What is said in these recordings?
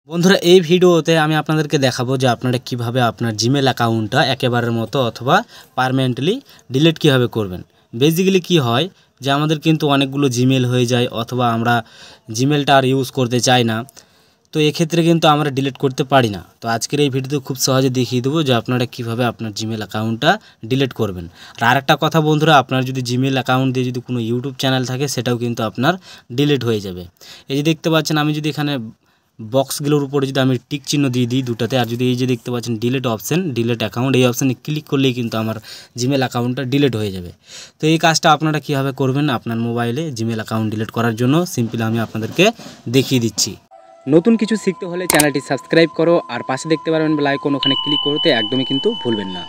বন্ধুরা এই ভিডিওতে আমি আপনাদেরকে দেখাবো যে আপনারা কিভাবে আপনার জিমেল অ্যাকাউন্টটা একেবারের মতো অথবা পার্মানেন্টলি ডিলিট কিভাবে করবেন। বেসিক্যালি কি হয় যে আমাদের কিন্তু অনেকগুলো জিমেল হয়ে যায় অথবা আমরা জিমেলটা আর ইউজ করতে চাই না, তো এক্ষেত্রে কিন্তু আমরা ডিলিট করতে পারি না। তো আজকের এই ভিডিওতে খুব সহজে দেখিয়ে দেবো যে আপনারা কিভাবে আপনার জিমেল অ্যাকাউন্টটা ডিলিট করবেন। আর আরেকটা কথা বন্ধুরা, আপনার যদি জিমেল অ্যাকাউন্ট দিয়ে যদি কোনো ইউটিউব চ্যানেল থাকে সেটাও কিন্তু আপনার ডিলিট হয়ে যাবে। এই যে দেখতে পাচ্ছেন আমি যদি এখানে বক্সগুলোর উপরে যদি আমি টিক চিহ্ন দিয়ে দিই দুটাতে, আর যদি এই যে দেখতে পাচ্ছেন ডিলিট অপশন, ডিলিট অ্যাকাউন্ট, এই অপশানে ক্লিক করলেই কিন্তু আমার জিমেল অ্যাকাউন্টটা ডিলিট হয়ে যাবে। তো এই কাজটা আপনারা কীভাবে করবেন আপনার মোবাইলে জিমেল অ্যাকাউন্ট ডিলিট করার জন্য সিম্পলি আমি আপনাদেরকে দেখিয়ে দিচ্ছি। নতুন কিছু শিখতে হলে চ্যানেলটি সাবস্ক্রাইব করো, আর পাশে দেখতে পারবেন বেল আইকন, ওখানে ক্লিক করতে একদমই কিন্তু ভুলবেন না।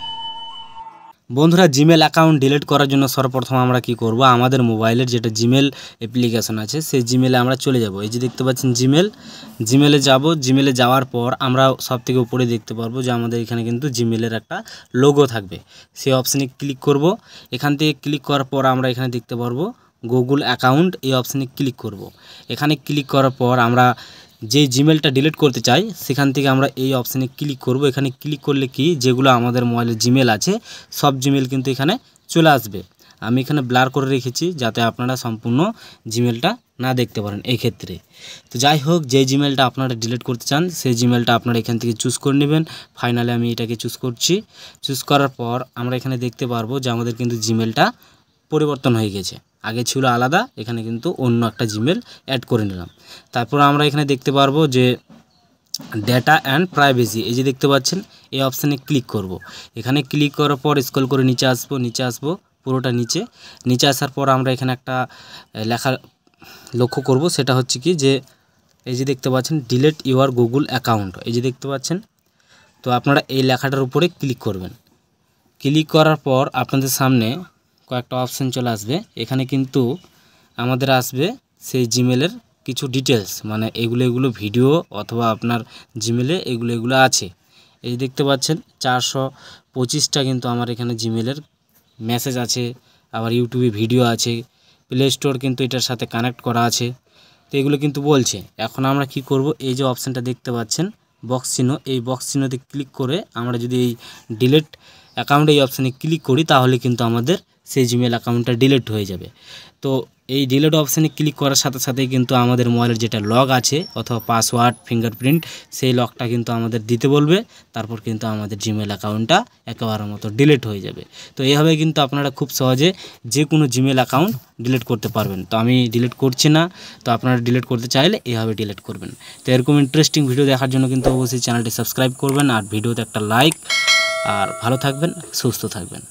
বন্ধুরা জিমেল অ্যাকাউন্ট ডিলিট করার জন্য সর্বপ্রথম আমরা কি করব, আমাদের মোবাইলের যেটা জিমেল অ্যাপ্লিকেশন আছে সেই জিমেলে আমরা চলে যাব। এই যে দেখতে পাচ্ছেন জিমেলে যাব। জিমেলে যাওয়ার পর আমরা সবথেকে উপরে দেখতে পারবো যে আমাদের এখানে কিন্তু জিমেলের একটা লোগো থাকবে, সেই অপশানে ক্লিক করব। এখান থেকে ক্লিক করার পর আমরা এখানে দেখতে পারবো গুগল অ্যাকাউন্ট, এই অপশানে ক্লিক করব। এখানে ক্লিক করার পর আমরা যে জিমেলটা ডিলিট করতে চাই সেখান থেকে আমরা এই অপশানে ক্লিক করব। এখানে ক্লিক করলে কি যেগুলো আমাদের মোবাইলে জিমেল আছে সব জিমেল কিন্তু এখানে চলে আসবে। আমি এখানে ব্লার করে রেখেছি যাতে আপনারা সম্পূর্ণ জিমেলটা না দেখতে পারেন এই ক্ষেত্রে। তো যাই হোক, যে জিমেলটা আপনারা ডিলিট করতে চান সেই জিমেলটা আপনারা এখান থেকে চুজ করে নেবেন। ফাইনালি আমি এটাকে চুজ করছি। চুজ করার পর আমরা এখানে দেখতে পারবো যে আমাদের কিন্তু জিমেলটা পরিবর্তন হয়ে গেছে। আগে ছিল আলাদা, এখানে কিন্তু অন্য একটা জিমেল অ্যাড করে নিলাম। তারপর আমরা এখানে দেখতে পারবো যে ডেটা অ্যান্ড প্রাইভেসি, এই যে দেখতে পাচ্ছেন এই অপশানে ক্লিক করব। এখানে ক্লিক করার পর স্ক্রল করে নিচে আসবো পুরোটা নিচে আসার পর আমরা এখানে একটা লেখা লক্ষ্য করব, সেটা হচ্ছে কি যে এই যে দেখতে পাচ্ছেন ডিলিট ইউর গুগল অ্যাকাউন্ট, এই যে দেখতে পাচ্ছেন। তো আপনারা এই লেখাটার উপরে ক্লিক করবেন। ক্লিক করার পর আপনাদের সামনে কয়েকটা অপশান চলে আসবে। এখানে কিন্তু আমাদের আসবে সেই জিমেলের কিছু ডিটেলস, মানে এগুলো ভিডিও অথবা আপনার জিমেলে এগুলো আছে। এই দেখতে পাচ্ছেন 425টা কিন্তু আমার এখানে জিমেলের মেসেজ আছে, আবার ইউটিউবে ভিডিও আছে, প্লে স্টোর কিন্তু এটার সাথে কানেক্ট করা আছে। তো এগুলো কিন্তু বলছে। এখন আমরা কি করব, এই যে অপশানটা দেখতে পাচ্ছেন বক্স চিহ্ন, এই বক্স চিহ্নতে ক্লিক করে আমরা যদি এই ডিলিট অ্যাকাউন্ট এই অপশানে ক্লিক করি তাহলে কিন্তু আমাদের সেই জিমেল অ্যাকাউন্টটা ডিলিট হয়ে যাবে। তো এই ডিলিট অপশানে ক্লিক করার সাথে সাথেই কিন্তু আমাদের মোবাইলের যেটা লগ আছে অথবা পাসওয়ার্ড, ফিঙ্গারপ্রিন্ট, সেই লকটা কিন্তু আমাদের দিতে বলবে। তারপর কিন্তু আমাদের জিমেল অ্যাকাউন্টটা একেবারের মতো ডিলিট হয়ে যাবে। তো এইভাবে কিন্তু আপনারা খুব সহজে যে কোনো জিমেল অ্যাকাউন্ট ডিলিট করতে পারবেন। তো আমি ডিলিট করছি না, তো আপনারা ডিলিট করতে চাইলে এইভাবে ডিলিট করবেন। তো এরকম ইন্টারেস্টিং ভিডিও দেখার জন্য কিন্তু অবশ্যই চ্যানেলটি সাবস্ক্রাইব করবেন, আর ভিডিওতে একটা লাইক, আর ভালো থাকবেন, সুস্থ থাকবেন।